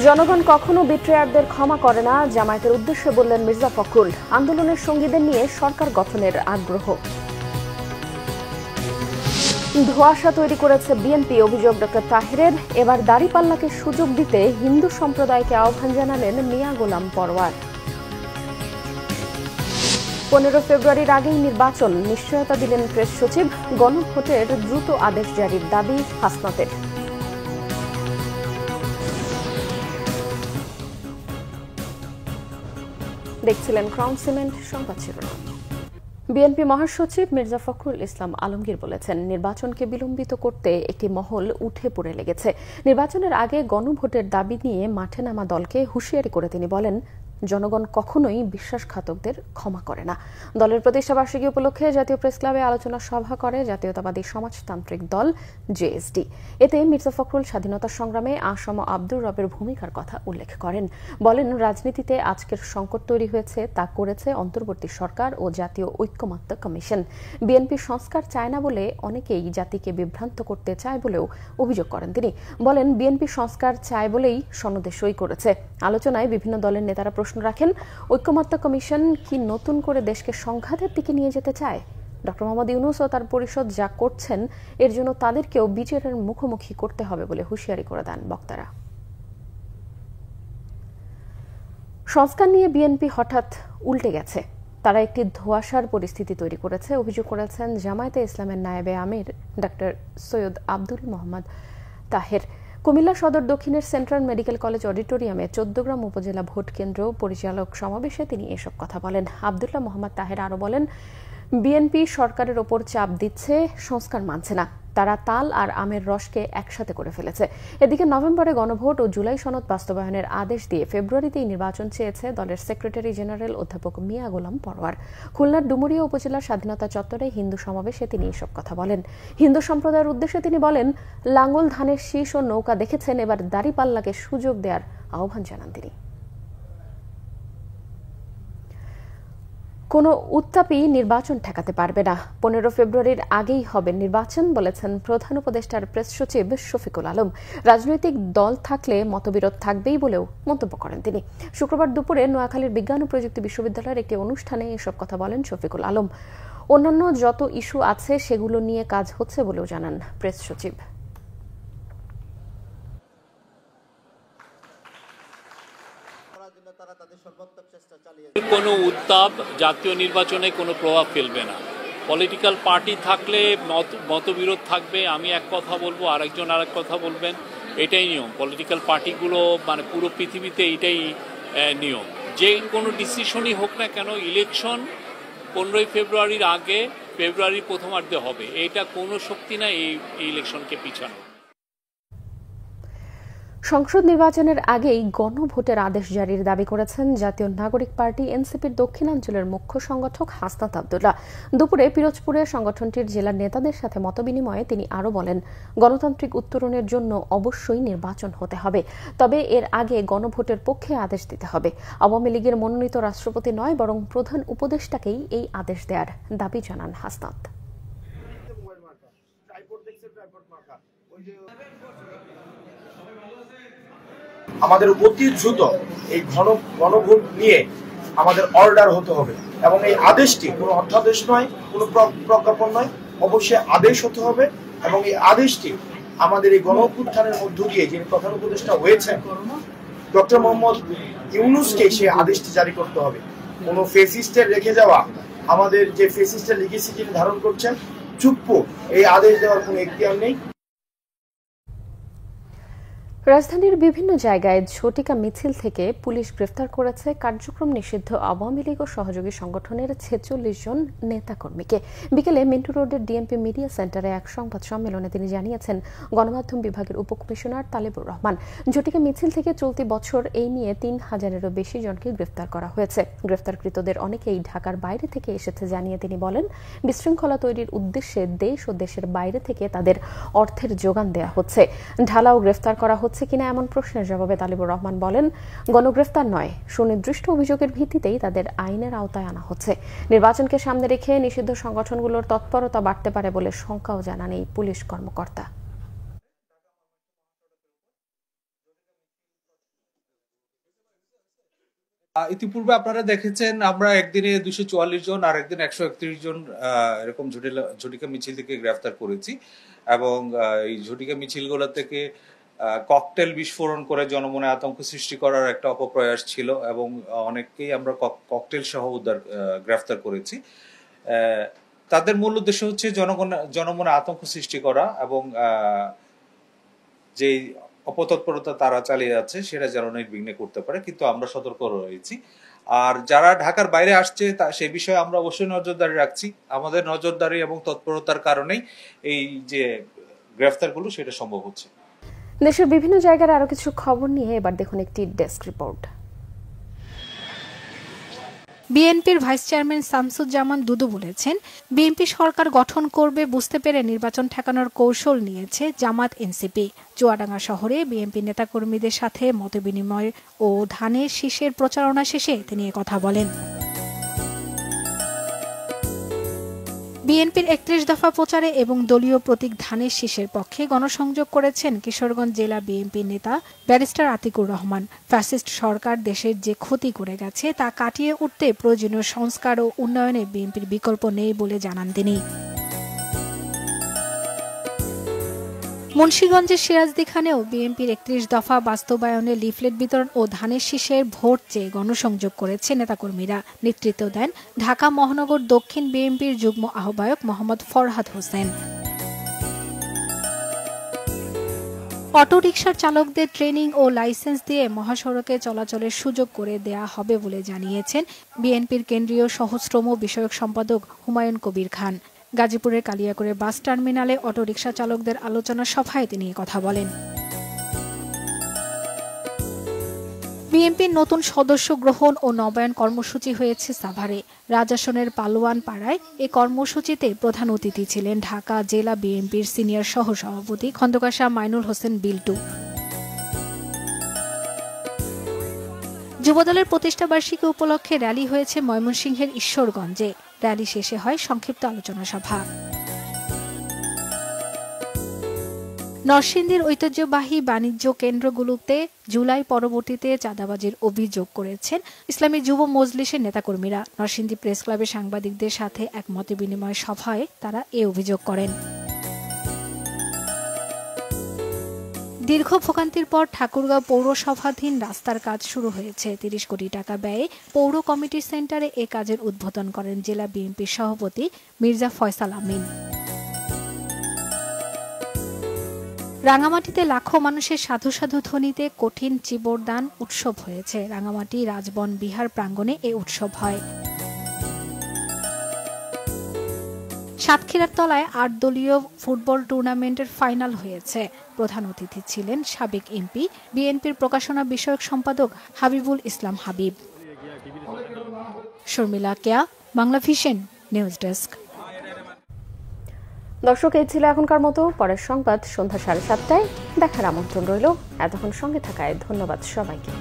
জনগণ কখনো বিট্রেয়ারদের ক্ষমা করে না, জামায়াতের উদ্দেশ্যে বললেন মির্জা ফখরুল। আন্দোলনের সঙ্গীদের নিয়ে সরকার গঠনের আগ্রহ। ধোঁয়াশা তৈরি করেছে বিএনপি, অভিযোগ ডক্টর তাহেরের। এবার দাড়িপাল্লাকে সুযোগ দিতে হিন্দু সম্প্রদায়কে আহ্বান জানালেন মিয়া গোলাম পরওয়ার। 15 ফেব্রুয়ারির আগেই নির্বাচন, নিশ্চয়তা দিলেন প্রেস সচিব। গণভোটের দ্রুত আদেশ জারির দাবি হাসনাতের। দেখছিলেন ক্রাউন সিমেন্ট সংবাদ শিরোনাম। বিএনপি মহাসচিব মির্জা ফখরুল ইসলাম আলমগীর বলেছেন, নির্বাচনকে বিলম্বিত করতে একটি মহল উঠে পড়ে লেগেছে। নির্বাচনের আগে গণভোটের দাবি নিয়ে মাঠে নামা দলকে হুঁশিয়ারি করে তিনি বলেন, জনগণ কখনোই বিশ্বাসঘাতকদের ক্ষমা করে না। দলের প্রতিষ্ঠাবার্ষিকী উপলক্ষে জাতীয় প্রেস ক্লাবে আলোচনা সভা করে জাতীয়তাবাদী সমাজতান্ত্রিক দল জেএসডি। এতে মির্জা ফখরুল স্বাধীনতা সংগ্রামে আসম আব্দুর রবের ভূমিকার কথা উল্লেখ করেন। বলেন, রাজনীতিতে আজকের সংকট তৈরি হয়েছে, তা করেছে অন্তর্বর্তী সরকার ও জাতীয় ঐক্যমত্য কমিশন। বিএনপি সংস্কার চায় না বলে অনেকেই জাতিকে বিভ্রান্ত করতে চায় বলেও অভিযোগ করেন তিনি। বলেন, বিএনপি সংস্কার চায় বলেই সনদে সই করেছে। আলোচনায় বিভিন্ন দলের নেতারা প্রশ্ন রাখেন, ঐক্যমত্য কমিশন কি নতুন করে দেশকে সংঘাতের দিকে নিয়ে যেতে চায়? ডক্টর মোহাম্মদ ইউনূস ও তার পরিষদ যা করছেন, এর জন্য তাদেরকেও বিচারের মুখোমুখি করতে হবে বলে হুঁশিয়ারি করে দেন বক্তারা। সংস্কার নিয়ে বিএনপি হঠাৎ উল্টে গেছে। তারা একটি ধোঁয়াশার পরিস্থিতি তৈরি করেছে, অভিযোগ করেছেন জামায়াতে ইসলামের নায়েবে আমির ডক্টর সৈয়দ আব্দুল মোহাম্মদ তাহের। কুমিল্লা সদর দক্ষিণের সেন্ট্রাল মেডিকেল কলেজ অডিটোরিয়ামে 14 গ্রাম উপজেলা ভোট কেন্দ্র পরিচালক সমাবেশে তিনি এসব কথা বলেন। আব্দুল্লাহ মোহাম্মদ তাহের আরও বলেন, বিএনপি সরকারের ওপর চাপ দিচ্ছে, সংস্কার মানছে না। তারা তাল আর আমের রসকে একসাথে করে ফেলেছে। এদিকে নভেম্বরে গণভোট ও জুলাই সনদ বাস্তবায়নের আদেশ দিয়ে ফেব্রুয়ারিতেই নির্বাচন চেয়েছে দলের সেক্রেটারি জেনারেল অধ্যাপক মিয়া গোলাম পরওয়ার। খুলনার ডুমুরিয়া উপজেলার স্বাধীনতা চত্বরে হিন্দু সমাবেশে তিনি এসব কথা বলেন। হিন্দু সম্প্রদায়ের উদ্দেশ্যে তিনি বলেন, লাঙ্গল, ধানের শীষ ও নৌকা দেখেছেন, এবার দাড়িপাল্লাকে সুযোগ দেওয়ার আহ্বান জানান তিনি। কোনো উত্তাপই নির্বাচন ঠেকাতে পারবে না। 15 ফেব্রুয়ারির আগেই হবে নির্বাচন, বলেছেন প্রধান উপদেষ্টার প্রেস সচিব শফিকুল আলম। রাজনৈতিক দল থাকলে মতবিরোধ থাকবেই বলেও মন্তব্য করেন তিনি। শুক্রবার দুপুরে নোয়াখালীর বিজ্ঞান ও প্রযুক্তি বিশ্ববিদ্যালয়ের একটি অনুষ্ঠানে এসব কথা বলেন শফিকুল আলম। অন্যান্য যত ইস্যু আছে সেগুলো নিয়ে কাজ হচ্ছে বলেও জানান প্রেস সচিব। কোনো উত্তাপ জাতীয় নির্বাচনে কোনো প্রভাব ফেলবে না। পলিটিক্যাল পার্টি থাকলে মতবিরোধ থাকবে, আমি এক কথা বলবো, আরেকজন আরেক কথা বলবেন, এটাই নিয়ম। পলিটিক্যাল পার্টিগুলো পুরো পৃথিবীতে এটাই নিয়ম। যে কোনো ডিসিশনই হোক না কেন, ইলেকশন 15 ফেব্রুয়ারির আগে, ফেব্রুয়ারির প্রথমার্ধে হবে। এটা কোনো শক্তি না এই ইলেকশনকে পিছানো। সংসদ নির্বাচনের আগেই গণভোটের আদেশ জারির দাবি করেছেন জাতীয় নাগরিক পার্টি এনসিপির দক্ষিণাঞ্চলের মুখ্য সংগঠক হাসনাত আব্দুল্লাহ। দুপুরে পিরোজপুরে সংগঠনটির জেলার নেতাদের সাথে মতবিনিময়ে তিনি আরও বলেন, গণতান্ত্রিক উত্তরণের জন্য অবশ্যই নির্বাচন হতে হবে, তবে এর আগে গণভোটের পক্ষে আদেশ দিতে হবে। আওয়ামী লীগের মনোনীত রাষ্ট্রপতি নয়, বরং প্রধান উপদেষ্টাকেই এই আদেশ দেওয়ার দাবি জানান হাসনাত। আমাদের অতি দ্রুত এই গণভোট নিয়ে আমাদের অর্ডার হতে হবে, এবং এই আদেশটি কোনো অধ্যাদেশ নয়, কোনো প্রজ্ঞাপন নয়, অবশ্যই আদেশ হতে হবে। এবং এই আদেশটি আমাদের এই গণঅভ্যুত্থানের মধ্য দিয়ে যিনি প্রধান উপদেষ্টা হয়েছেন ডক্টর মোহাম্মদ ইউনূসকে সেই আদেশটি জারি করতে হবে। কোনো ফেসিস্টের রেখে যাওয়া, আমাদের যে ফেসিস্টের লিগেসি যিনি ধারণ করছেন, চুপ্প এই আদেশ দেওয়ার কোনো এখতিয়ার নেই। রাজধানীর বিভিন্ন জায়গায় ঝটিকা মিছিল থেকে পুলিশ গ্রেফতার করেছে কার্যক্রম নিষিদ্ধ আওয়ামী লীগ ও সহযোগী সংগঠনের 46 জন নেতাকর্মীকে। বিকেলে মিন্টু রোডের ডিএমপি মিডিয়া সেন্টারে এক সংবাদ সম্মেলনে তিনি জানিয়েছেন, গণমাধ্যম বিভাগের উপকমিশনার তালেবুর রহমান। ঝটিকা মিছিল থেকে চলতি বছর এই নিয়ে 3000-এরও বেশি জনকে গ্রেফতার করা হয়েছে। গ্রেফতারকৃতদের অনেকেই ঢাকার বাইরে থেকে এসেছে জানিয়ে তিনি বলেন, বিশৃঙ্খলা তৈরির উদ্দেশ্যে দেশ ও দেশের বাইরে থেকে তাদের অর্থের যোগান দেওয়া হচ্ছে। ঢালাও গ্রেফতার করা হচ্ছে কিনা এমন প্রশ্নের জবাবে তালেবুর রহমান বলেন, গণগ্রেফতার নয়, সুনির্দিষ্ট অভিযোগের ভিত্তিতেই তাদের আইনের আওতায় আনা হচ্ছে। নির্বাচনকে সামনে রেখে নিষিদ্ধ সংগঠনগুলোর তৎপরতা বাড়তে পারে বলে শঙ্কাও জানান এই পুলিশ কর্মকর্তা। ইতিপূর্বে আপনারা দেখেছেন আমরা একদিনে 244 জন আর একদিন 131 জন এরকম ঝটিকা মিছিল থেকে গ্রেফতার করেছি এবং এই ঝটিকা মিছিলগুলো থেকে ককটেল বিস্ফোরণ করে জনমনে আতঙ্ক সৃষ্টি করার একটা অপপ্রয়াস ছিল এবং অনেককেই আমরা ককটেল সহ গ্রেফতার করেছি। তাদের মূল উদ্দেশ্য হচ্ছে জনমনে আতঙ্ক সৃষ্টি করা এবং যে অপতৎপরতা তারা চালিয়ে যাচ্ছে সেটা যেন নির্বিঘ্নে করতে পারে, কিন্তু আমরা সতর্ক রয়েছি। আর যারা ঢাকার বাইরে আসছে সে বিষয়ে আমরা অবশ্যই নজরদারি রাখছি। আমাদের নজরদারি এবং তৎপরতার কারণেই এই যে গ্রেফতারগুলো সেটা সম্ভব হচ্ছে। দেশের বিভিন্ন জায়গার আরো কিছু খবর নিয়ে এবার দেখুন একটি ডেস্ক রিপোর্ট। বিএনপির ভাইস চেয়ারম্যান শামসুজ্জামান দুদু বলেছেন, বিএনপি সরকার গঠন করবে বুঝতে পেরে নির্বাচন ঠেকানোর কৌশল নিয়েছে জামাত এনসিপি। চুয়াডাঙ্গা শহরে বিএনপি নেতাকর্মীদের সাথে মতবিনিময় ও ধানের শীষের প্রচারণা শেষে তিনি কথা বলেন। বিএনপির 31 দফা প্রচারে এবং দলীয় প্রতীক ধানের শীষের পক্ষে গণসংযোগ করেছেন কিশোরগঞ্জ জেলা বিএনপির নেতা ব্যারিস্টার আতিকুর রহমান। ফ্যাসিস্ট সরকার দেশের যে ক্ষতি করে গেছে তা কাটিয়ে উঠতে প্রয়োজনীয় সংস্কার ও উন্নয়নে বিএনপির বিকল্প নেই বলে জানান তিনি। মুন্সিগঞ্জের সিরাজদিখানেও বিএনপির 31 দফা বাস্তবায়নে লিফলেট বিতরণ ও ধানের শীষের ভোট চেয়ে গণসংযোগ করেছে নেতাকর্মীরা। নেতৃত্ব দেন ঢাকা মহানগর দক্ষিণ বিএনপির যুগ্ম আহ্বায়ক মোহাম্মদ ফরহাদ হোসেন। অটোরিকশার চালকদের ট্রেনিং ও লাইসেন্স দিয়ে মহাসড়কে চলাচলের সুযোগ করে দেয়া হবে বলে জানিয়েছেন বিএনপির কেন্দ্রীয় সহশ্রম বিষয়ক সম্পাদক হুমায়ুন কবির খান। গাজীপুরের কালিয়াকৈর বাস টার্মিনালে অটোরিকশা চালকদের আলোচনা সভায় তিনি কথা বলেন। বিএনপির নতুন সদস্য গ্রহণ ও নবায়ন কর্মসূচি হয়েছে সাভারে। রাজাসনের পালোয়ান পাড়ায় এই কর্মসূচিতে প্রধান অতিথি ছিলেন ঢাকা জেলা বিএনপির সিনিয়র সহসভাপতি খন্দকার শাহ মাইনুল হোসেন বিল্টু। যুবদলের প্রতিষ্ঠাবার্ষিকী উপলক্ষে র্যালি হয়েছে ময়মনসিংহের ঈশ্বরগঞ্জে। র্যালি শেষে হয় সংক্ষিপ্ত আলোচনা সভা। নরসিংদীর ঐতিহ্যবাহী বাণিজ্য কেন্দ্রগুলোতে জুলাই পরবর্তীতে চাঁদাবাজির অভিযোগ করেছেন ইসলামী যুব মজলিসের নেতাকর্মীরা। নরসিংদী প্রেস ক্লাবে সাংবাদিকদের সাথে এক মতবিনিময় সভায় তারা এ অভিযোগ করেন। দীর্ঘ ভোগান্তির পর ঠাকুরগাঁও পৌরসভাধীন রাস্তার কাজ শুরু হয়েছে। 30 কোটি টাকা ব্যয়ে পৌর কমিটি সেন্টারে এ কাজের উদ্বোধন করেন জেলা বিএনপির সভাপতি মির্জা ফয়সাল আমিন। রাঙামাটিতে লাখো মানুষের সাধু সাধু ধ্বনিতে কঠিন চিবরদান উৎসব হয়েছে। রাঙামাটি রাজবন বিহার প্রাঙ্গণে এ উৎসব হয়। সাতক্ষীরার তলায় 8 দলীয় ফুটবল টুর্নামেন্টের ফাইনাল হয়েছে। প্রধান অতিথি ছিলেন সাবেক এমপি বিএনপির প্রকাশনা বিষয়ক সম্পাদক হাবিবুল ইসলাম হাবিব। শর্মিলা কেয়া, বাংলা ভিশন নিউজ ডেস্ক। দর্শক, এই ছিল এখনকার মতো। পরের সংবাদ সন্ধ্যা 7:30টায় দেখার আমন্ত্রণ রইল। এতক্ষণ সঙ্গে থাকায় ধন্যবাদ সবাইকে।